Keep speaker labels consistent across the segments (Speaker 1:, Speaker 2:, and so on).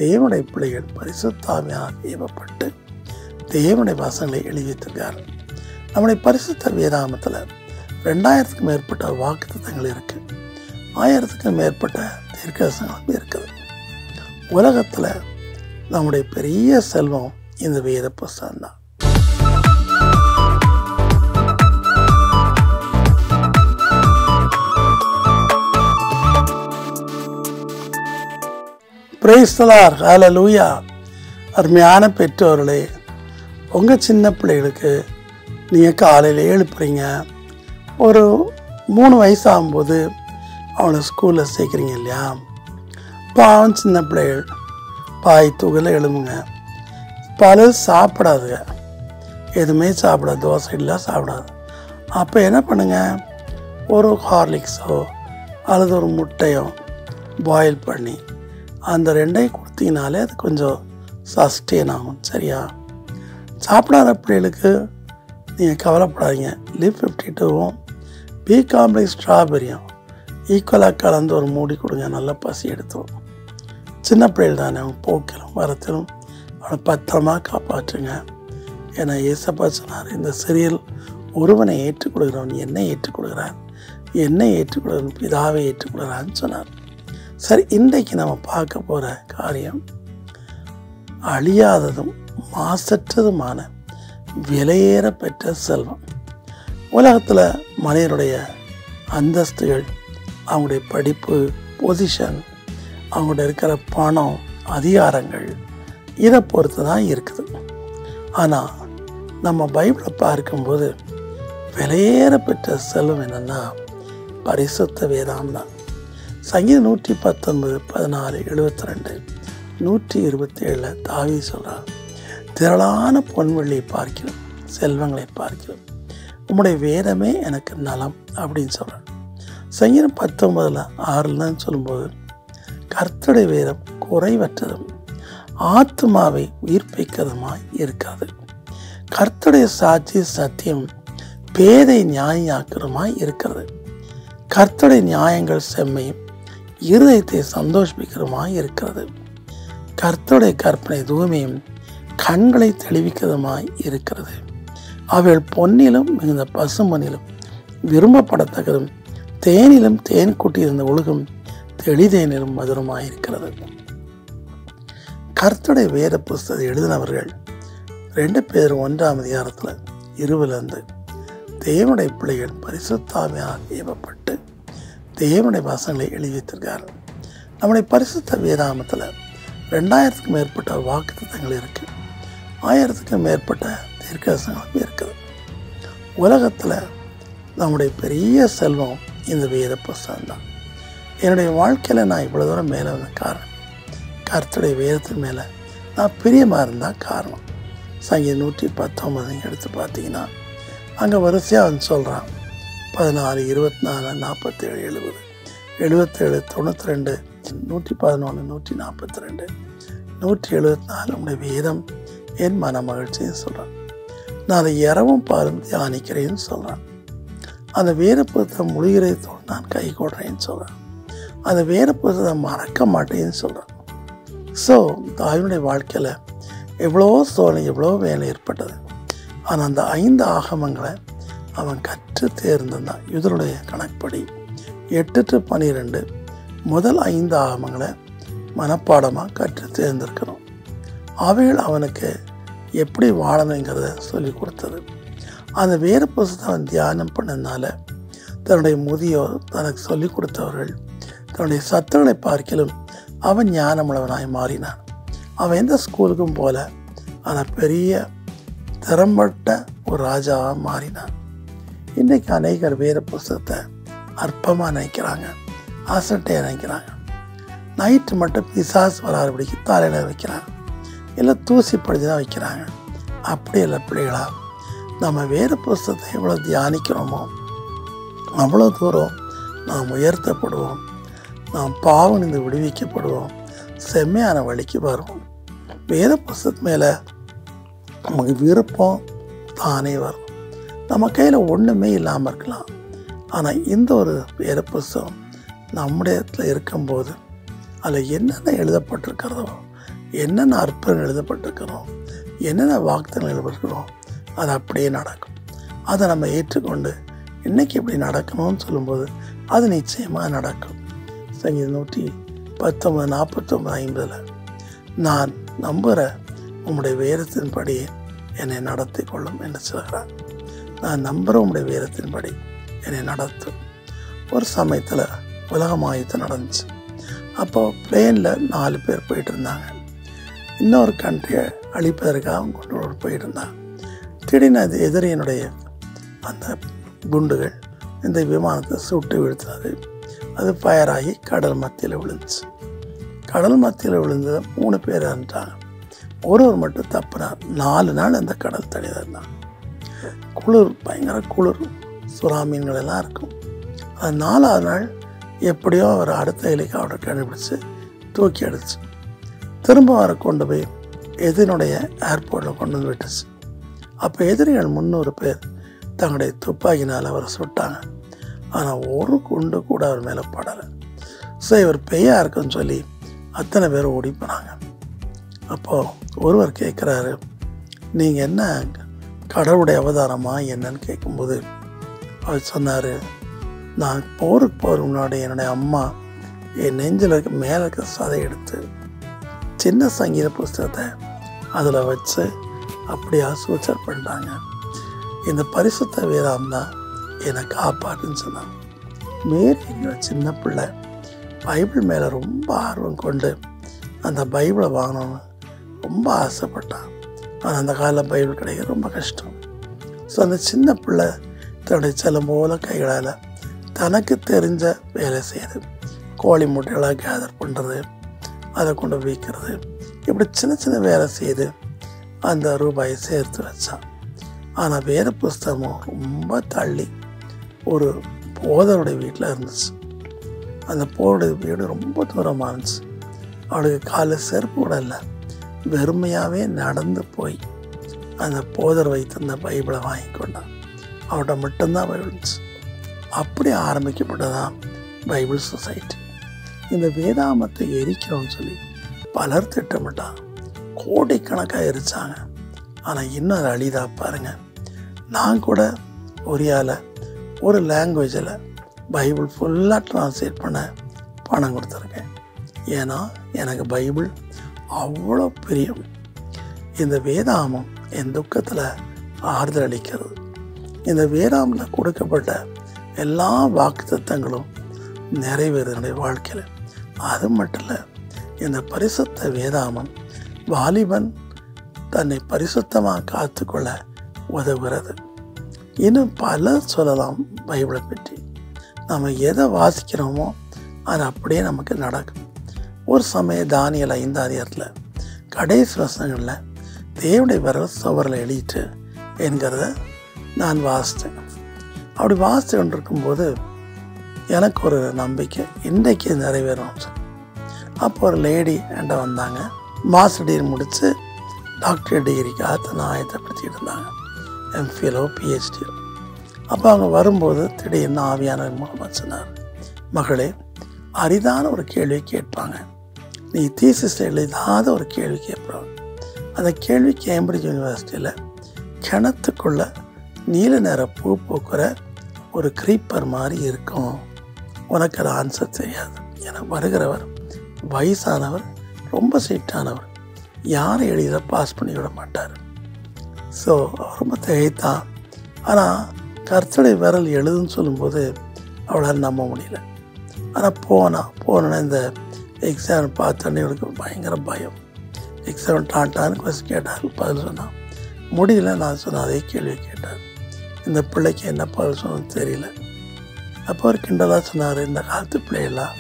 Speaker 1: தேவனுடைய பிள்ளைகள் பரிசுத்தாவியால் ஏவப்பட்டு தேவனுடைய வசனங்களை எழுதி வைத்திருக்கார். நம்முடைய பரிசுத்த வேதாகமத்தில் 2000க்கும் மேற்பட்ட வாக்குத்தத்தங்கள் இருக்கு. 1000க்கும் மேற்பட்ட தீர்க்கதரிசனங்களும் இருக்குது. உலகத்தில் நம்முடைய பெரிய செல்வம் இந்த வேத புஸ்தகம் தான். பிரைஸ் தி லார்ட், ஹல்லேலூயா. அருமையான பெற்றோர்களே, உங்கள் சின்ன பிள்ளைகளுக்கு நீங்கள் காலையில் எழுப்புறீங்க. ஒரு 3 வயசு ஆகும்போது அவனை ஸ்கூலில் சேர்க்குறீங்க இல்லையா? பாவம் சின்ன பிள்ளைகள் பாய் தூக்கில் எழுமுங்க. பல சாப்பிடாதுங்க, எதுவுமே சாப்பிடாது, தோசை இல்லை சாப்பிடாது. அப்போ என்ன பண்ணுங்க, ஒரு ஹார்லிக்ஸோ அல்லது ஒரு முட்டையோ பாயில் பண்ணி அந்த 2ஐயும் கொடுத்தீங்கனாலே அது கொஞ்சம் சஸ்டெயின் ஆகும். சரியா? சாப்பிடாத பிள்ளைகளுக்கு நீங்கள் கவலைப்படாதீங்க. லிவ் 52வும் பி காம்ப்ளெக்ஸ் ஸ்ட்ராபெரியும் ஈக்குவலாக கலந்து ஒரு மூடி கொடுங்க, நல்லா பசி எடுத்துரும். சின்ன பிள்ளைகள் தானே, அவங்க போக்கிலும் வரத்திலும் அவனை பத்திரமாக காப்பாற்றுங்க. ஏன்னா ஏசப்பா சொன்னார், இந்த சிறியில் ஒருவனை ஏற்றுக் கொடுக்குறவன் என்னை ஏற்றுக் கொடுக்குறான், என்னை ஏற்றுக் கொடுக்குறவன் பிதாவை ஏற்றுக் கொடுக்குறான்னு சொன்னார். சரி, இன்றைக்கு நம்ம பார்க்க போகிற காரியம் அழியாததும் மாசற்றதுமான விலையேற பெற்ற செல்வம். உலகத்தில் மனிதனுடைய அந்தஸ்துகள், அவங்களுடைய படிப்பு, பொசிஷன், அவங்கள்ட்ட இருக்கிற பணம், அதிகாரங்கள், இதை பொறுத்து தான் இருக்குது. ஆனால் நம்ம பைபிளை பார்க்கும்போது விலையேற பெற்ற செல்வம் என்னென்னா பரிசுத்த வேதம் தான். சங்கீதம் 119, 14, 72, 127 தாவீது சொல்கிறார், திரளான பொன்வெள்ளியை பார்க்கிறோம், செல்வங்களை பார்க்கிறோம், உம்முடைய வேதமே எனக்கு நலம் அப்படின்னு சொல்கிறார். சங்கீதம் 19:6 சொல்லும்போது, கர்த்தருடைய வேதம் குறைவற்றதும் ஆத்மாவை உயிர்ப்பிக்கிறதுமாய் இருக்காது, கர்த்தருடைய சாட்சி சத்தியம் பேதை நியாயமாக்குறதுமாய் இருக்கிறது, கர்த்தருடைய நியாயங்கள் செம்மையும் இருதயத்தை சந்தோஷிக்கிறதுமாய் இருக்கிறது, கர்த்தருடைய கற்பனை தூய்மையும் கண்களை தெளிவிக்கிறதுமாய் இருக்கிறது, அவள் பொன்னிலும் மிகுந்த பசுமணிலும் விரும்பப்படத்தக்கதும் தேனிலும் தேன் கூட்டியிருந்த ஒழுகும் தெளிதேனிலும் மதுரமாய் இருக்கிறது. கர்த்தருடைய வேத புஸ்தகத்தை எழுதினவர்கள் 2 பேர் 1ஆம் அதிகாரத்தில் 20 தேவனுடைய பிள்ளைகள் பரிசுத்தாவியால் ஏவப்பட்டு தேவனுடைய வசனங்களை எழுதி வைத்திருக்கார். நம்முடைய பரிசுத்த வேதாகமத்தில் 2000க்கும் மேற்பட்ட வாக்குத்தத்தங்கள் இருக்கு. 1000க்கும் மேற்பட்ட தீர்க்கதரிசனங்களும் இருக்குது. உலகத்தில் நம்முடைய பெரிய செல்வம் இந்த வேத புஸ்தகம் தான். என்னுடைய வாழ்க்கையில் நான் இவ்வளோ தூரம் மேலே வந்த காரணம் கர்த்தருடைய வேதத்தின் மேலே நான் பிரியமாக இருந்தால் காரணம். சங்கீதம் 119 எடுத்து பார்த்தீங்கன்னா அங்கே வரிசையாக வந்து சொல்கிறான், 14, 24, 47, 70, 77, 92, 111, 142, 174 உடைய வேதம் என் மன மகிழ்ச்சின்னு சொல்கிறான். நான் அதை இரவும் பாலும் தியானிக்கிறேன்னு சொல்கிறான். அந்த வேத புத்தகம் முழுகிறதோடு நான் கை கொடுறேன்னு சொல்கிறான். அந்த வேத புத்தகத்தை மறக்க மாட்டேன்னு சொல்கிறான். ஸோ தாயுடைய வாழ்க்கையில் எவ்வளோ சோதனை, எவ்வளோ வேலை ஏற்பட்டது. ஆனால் அந்த 5 ஆகமங்களை அவன் கற்று தேர்ந்தான். இதனுடைய கணக்குப்படி 8 to 12 முதல் 5 ஆகமங்களை மனப்பாடமாக கற்று தேர்ந்திருக்கணும். அவைகள் அவனுக்கு எப்படி வாழணுங்கிறத சொல்லி கொடுத்தது. அந்த வேறு புத்தகத்தை அவன் தியானம் பண்ணதுனால தன்னுடைய முதியோர், தனக்கு சொல்லி கொடுத்தவர்கள், தன்னுடைய சத்துருகளை பார்க்கிலும் அவன் ஞானமுள்ளவனாய் மாறினான். அவன் எந்த ஸ்கூலுக்கும் போல ஆனால் பெரிய திறம்பட்ட ஒரு ராஜாவாக மாறினான். இன்றைக்கு அநேகர் வேறு புஸ்தகத்தை அற்பமாக நினைக்கிறாங்க, அசட்டையாக நினைக்கிறாங்க. நைட்டு மட்டும் பிசாசு வராதபடிக்கு தலையில் வைக்கிறாங்க, இல்லை தூசி படிச்சு தான் வைக்கிறாங்க. அப்படி இல்லை பிள்ளைகளா, நம்ம வேறு புஸ்தகத்தை எவ்வளோ தியானிக்கிறோமோ அவ்வளோ தூரம் நாம் உயர்த்தப்படுவோம், நாம் பாவனிந்து விடுவிக்கப்படுவோம், செம்மையான வழிக்கு வருவோம். வேத புஸ்தகத்து மேலே நமக்கு விருப்பம் தானே வரும். நம்ம கையில் ஒன்றுமே இல்லாமல் இருக்கலாம், ஆனால் இந்த ஒரு வேத புஸ்தகம் நம்முடைய இடத்துல இருக்கும்போது அதில் என்னென்ன எழுதப்பட்டிருக்கிறதோ என்னென்ன அற்புதங்கள் எழுதப்பட்டிருக்கிறோம், என்னென்ன வாக்குத்தங்கள் எழுதப்பட்டிருக்கிறோம், அது அப்படியே நடக்கும். அதை நம்ம ஏற்றுக்கொண்டு இன்றைக்கி இப்படி நடக்கணும்னு சொல்லும்போது அது நிச்சயமாக நடக்கும். சங்கீதம் 119, 49, 50 நான் நம்புகிற உம்முடைய வேதத்தின்படியே என்னை நடத்தி கொள்ளும் என்று சொல்கிறார். நான் நம்புகிற உம்முடைய வேதத்தின்படி என்னை நடத்தும். ஒரு சமயத்தில் உலகமாயுத்தம் நடந்துச்சு. அப்போது பிளேனில் 4 பேர் போயிட்டு இருந்தாங்க. இன்னொரு கண்ட்ரியை அழிப்பதற்காக கொண்டு போயிட்டு இருந்தாங்க. திடீர்னு அது எதிரியினுடைய அந்த குண்டுகள் இந்த விமானத்தை சுட்டு வீழ்த்தாது. அது ஃபயர் ஆகி கடல் மத்தியில் விழுந்துச்சு. கடல் மத்தியில் விழுந்து 3 பேர் இறந்துட்டாங்க. ஒருவர் மட்டும் தப்புனார். 4 நாள் அந்த கடல் தண்ணியில் இருந்தாங்க. குளிர், பயங்கர குளிர், சுறா மீன்கள் எல்லாம் இருக்கும். அது 4ஆவது நாள் எப்படியோ அவர் அடுத்த ஹெலிகாப்டர் கண்டுபிடிச்சு தூக்கி அடிச்சு திரும்ப அவரை கொண்டு போய் எதிரினுடைய ஏர்போர்ட்டில் கொண்டு வந்து விட்டுச்சு. அப்போ எதிரிகள் 300 பேர் தங்களுடைய துப்பாக்கினால் அவரை சுட்டாங்க. ஆனால் ஒரு குண்டு கூட அவர் மேலே படலை. ஸோ இவர் பெய்யா இருக்குன்னு சொல்லி அத்தனை பேர் ஓடி போனாங்க. அப்போது ஒருவர் கேட்குறாரு, நீங்கள் என்ன கடவுளுடைய அவதாரமா என்னன்னு கேட்கும்போது அவர் சொன்னார், நான் போருக்கு போகிற முன்னாடி என்னுடைய அம்மா என் நெஞ்சில் இருக்க மேலே இருக்க சதை எடுத்து சின்ன சங்கீத புஸ்தகத்தை அதில் வச்சு அப்படியா சூச்சர் பண்ணிட்டாங்க. இந்த பரிசுத்த வேதாம் தான் என்னை காப்பாற்றுன்னு சொன்னாங்க. மேரி சின்ன பிள்ளை பைபிள் மேலே ரொம்ப ஆர்வம் கொண்டு அந்த பைபிளை வாங்கணும்னு ரொம்ப ஆசைப்பட்டான். ஆனால் அந்த காலையில் பைபிள் கிடைக்க ரொம்ப கஷ்டம். ஸோ அந்த சின்ன பிள்ளை தன்னுடைய செல்லம் போல கைகளால் தனக்கு தெரிஞ்ச வேலை செய்யுது. கோழி முட்டைகளாக கேதர் பண்ணுறது, அதை கொண்டு விற்கிறது, இப்படி சின்ன சின்ன வேலை செய்து அந்த ரூபாயை சேர்த்து வச்சான். ஆனால் வேத புஸ்தகமும் ரொம்ப தள்ளி ஒரு போதருடைய வீட்டில் இருந்துச்சு. அந்த போருடைய வீடு ரொம்ப தூரமாக இருந்துச்சு. அவளுக்கு காலில் செருப்பு கூட இல்லை. வெறுமையாகவே நடந்து போய் அந்த போதர் வைத்திருந்த பைபிளை வாங்கி கொண்டான். அவட்ட மட்டும்தான் பைபிள் இருந்துச்சு. அப்படி ஆரம்பிக்கப்பட்டதான் பைபிள் சொசைட்டி. இந்த வேதாமத்தை எரிக்கணும்னு சொல்லி பலர் திட்டமிட்டாங்க. கோடிக்கணக்காக எரிச்சாங்க. ஆனால் இன்னும் அது அழிதா பாருங்கள். நான் கூட ஒரியாவில் ஒரு லாங்குவேஜில் பைபிள் ஃபுல்லாக ட்ரான்ஸ்லேட் பண்ண பணம் கொடுத்துருக்கேன். ஏன்னா எனக்கு பைபிள் அவ்வளோ பிரியம். இந்த வேதாமம் என் துக்கத்தில் ஆறுதல் அளிக்கிறது. இந்த வேதாமில் கொடுக்கப்பட்ட எல்லா வாக்குத்தத்தங்களும் நிறைவேறுது என்னுடைய வாழ்க்கையில். அது மட்டும் இல்லை, இந்த பரிசுத்த வேதாமம் வாலிபன் தன்னை பரிசுத்தமாக காத்துக்கொள்ள உதவுகிறது. இன்னும் பல சொல்லலாம் பைபிளை பற்றி. நம்ம எதை வாசிக்கிறோமோ அது அப்படியே நமக்கு நடக்கும். ஒரு சமயம் தானியேல் 5ஆம் அதிகாரத்தில் கடைசி வசனங்களில் தேவனுடைய விரல் சுவரில் எழுதிட்டு என்கிறத நான் வாசித்தேன். அப்படி வாசித்து கொண்டிருக்கும்போது எனக்கு ஒரு நம்பிக்கை, இன்றைக்கு நிறைவேறும். அப்போ ஒரு லேடி என்கிட்ட வந்தாங்க. மாஸ்டர் டிகிரி முடித்து டாக்டர் டிகிரிக்காக தன்னை ஆயத்தப்படுத்திட்டு இருந்தாங்க, எம்ஃபிலோ பிஹெச்டியோ. அப்போ அவங்க வரும்போது திடீர்னு ஆவியானவர் மூலமாக சொன்னார், மகளே, அரிதான ஒரு கேள்வி கேட்பாங்க. நீ தீசிஸ் எழுதாத ஒரு கேள்வி கேட்பாங்க. அந்த கேள்வி கேம்பிரிட்ஜ் யூனிவர்சிட்டியில் கிணத்துக்குள்ள நீல நிற பூ பூக்கிற ஒரு க்ரீப்பர் மாதிரி இருக்கும். உனக்கு அது ஆன்சர் தெரியாது. ஏன்னா வருகிறவர் வயசானவர், ரொம்ப ஸ்ட்ரிக்டானவர், யாரை எழுத பாஸ் பண்ணி விட மாட்டார். ஸோ ரொம்ப திகைத்தான். ஆனால் கர்த்தருடைய விரல் எழுதுன்னு சொல்லும்போது அவளால் நம்ப முடியல. ஆனால் போனோன்னா இந்த எக்ஸாம் பார்த்தோன்னே இவளுக்கு பயங்கர பயம். எக்ஸாம் டாட்டான்னு கொஸ்டின் கேட்டார், பதில் சொன்னான். முடியல. நான் சொன்ன அதே கேள்வி கேட்டார். இந்த பிள்ளைக்கு என்ன பதில் சொன்னது தெரியல. அப்போ ஒரு கிண்டலாக சொன்னார், இந்த காலத்து பிள்ளைகளாம்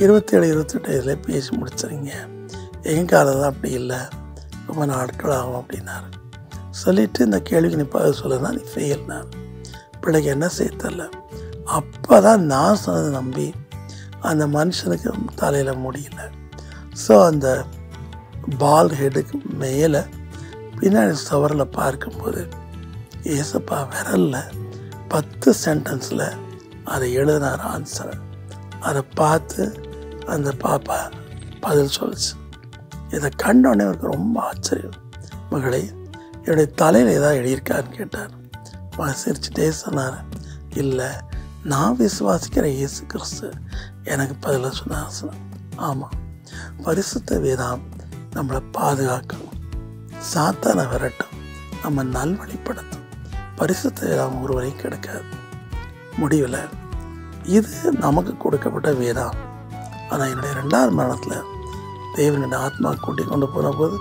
Speaker 1: 27, 28 வயசுல பேசி முடிச்சுறீங்க, எங்கள் காலம் தான் அப்படி இல்லை, ரொம்ப நாட்கள் ஆகும் அப்படின்னாரு. சொல்லிவிட்டு இந்த கேள்விக்கு நீ பதில் சொல்லுன்னா நீ ஃபெயில்னார். பிள்ளைக்கு என்ன செய்ய தெரியல. அப்போ தான் நான் சொன்னதை நம்பி அந்த மனுஷனுக்கு தலையில் முடியல. ஸோ அந்த பால் ஹெட்டுக்கு மேலே பின்னாடி சுவரில் பார்க்கும்போது ஏசப்பா விரலில் 10 சென்டென்ஸில் அதை எழுதினார் ஆன்சரை. அதை பார்த்து அந்த பாப்பா பதில் சொல்லிச்சு. இதை கண்டோடனே அவருக்கு ரொம்ப ஆச்சரியம். மகளே, என்னுடைய தலையில் ஏதாவது எழுதியிருக்காருன்னு கேட்டார். சிரிச்சுட்டே சொன்னார், இல்லை, நான் விசுவாசிக்கிற இயேசு கிறிஸ்து எனக்கு பதிலாக சொன்னார். ஆமாம், பரிசுத்த வேதம் நம்மளை பாதுகாக்கும், சாத்தானை விரட்டும், நம்ம நல்வழிப்படுத்தும். பரிசுத்த வேதம் ஒருவரையும் கிடைக்காது. முடிவில் இது நமக்கு கொடுக்கப்பட்ட வேதம். ஆனால் என்னுடைய 2வது மரணத்தில் தேவனுடைய ஆத்மா கூட்டி கொண்டு போன போது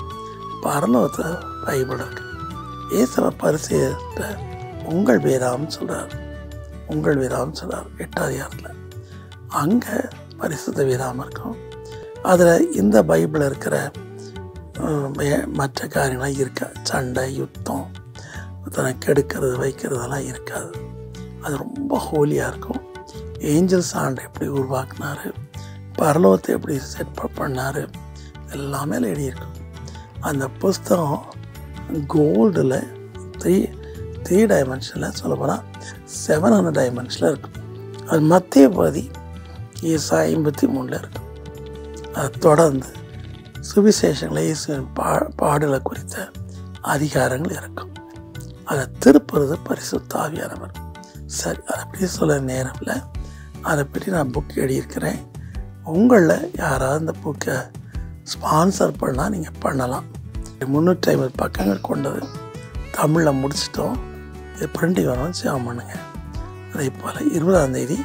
Speaker 1: பரலோகத்தில் பைபிள் இருக்கு. இயேசுவை பரிசேயர்கிட்ட உங்கள் வேதாம்னு சொல்கிறார். உங்கள் வேதாம்னு சொல்கிறார் 8வது அதிகாரத்தில். அங்கே பரிசுத்த வேதாம் இருக்கும். அதில் இந்த பைபிள் இருக்கிற மற்ற காரியங்களாம் இருக்காது. சண்டை, யுத்தம், தன்னை கெடுக்கிறது, வைக்கிறதெல்லாம் இருக்காது. அது ரொம்ப ஹோலியாக இருக்கும். ஏஞ்சல்ஸ் ஆண்டை எப்படி உருவாக்குனார், பரலோகத்தை எப்படி செட் பண்ணார், எல்லாமே எழுதியிருக்கும். அந்த புஸ்தகம் கோல்டில் த்ரீ டைமென்ஷனில் சொல்லப்போனால் 700 டைமென்ஷனில் இருக்கும். அது மத்திய பகுதி ஏசாயா 53 இருக்கும். அது தொடர்ந்து சுவிசேஷங்களை இயேசுவின் பாடலை குறித்த அதிகாரங்கள் இருக்கும். அதை திருப்புறது பரிசுத்த ஆவியானவர். சரி, அதை பற்றி சொல்ல நேரம் இல்லை. அதை பற்றி நான் புக் எழுதியிருக்கிறேன். உங்களில் யாராவது இந்த புக்கை ஸ்பான்சர் பண்ணால் நீங்கள் பண்ணலாம். 350 பக்கங்கள் கொண்டது. தமிழில் முடிச்சிட்டோம். இது பிரிண்டிங் வரணும், சேவ் பண்ணுங்க. அதே போல் 20ஆம் தேதி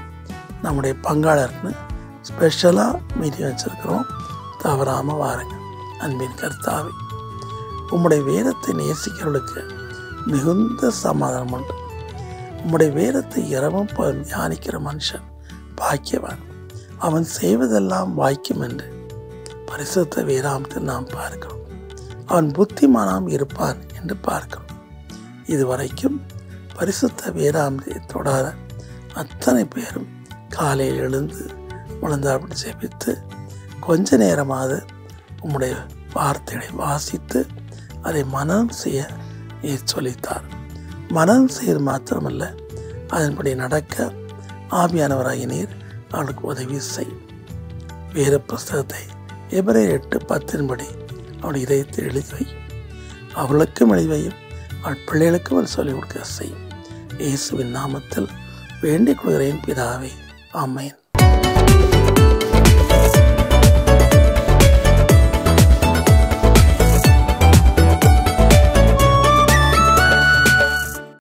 Speaker 1: நம்முடைய பங்காளர்னு ஸ்பெஷலாக மீட்டிங் வச்சுருக்கிறோம். தவறாமல் வாருங்க. அன்பின் கர்த்தாவே, உம்முடைய வேதத்தை நேசிக்கிறவர்களுக்கு மிகுந்த சமாதானம் உண்டு. உம்முடைய வேதத்தை இரவும் தியானிக்கிற மனுஷன் பாக்கியவான், அவன் செய்வதெல்லாம் வாய்க்கும் என்று பரிசுத்த வேதாந்தத்தில் நாம் பார்க்கிறோம். அவன் புத்திமானாம் இருப்பான் என்று பார்க்கிறோம். இதுவரைக்கும் பரிசுத்த வேதாந்தத்தை தொடாத அத்தனை பேரும் காலையில் எழுந்து முழந்தாப்படி செபித்து கொஞ்ச நேரமாவது உம்முடைய வார்த்தைகளை வாசித்து அதை மனனம் செய்ய நீர் சொல்லித்தார். மனனம் செய்வது மாத்திரமல்ல, அதன்படி நடக்க ஆவியானவராகி நீர் அவளுக்கு உதவி செய்யும். வேத புஸ்தகத்தை எபிரேயர் 8:10 அவள் இதயத்தில் எழுதி வையும். அவளுக்கும் எழுதி வையும், அவள் பிள்ளைகளுக்கும் அவள் சொல்லிக் கொடுக்க செய்யும். இயேசுவின் நாமத்தில் வேண்டிக் கொள்கிறேன் பிதாவே, ஆமென்.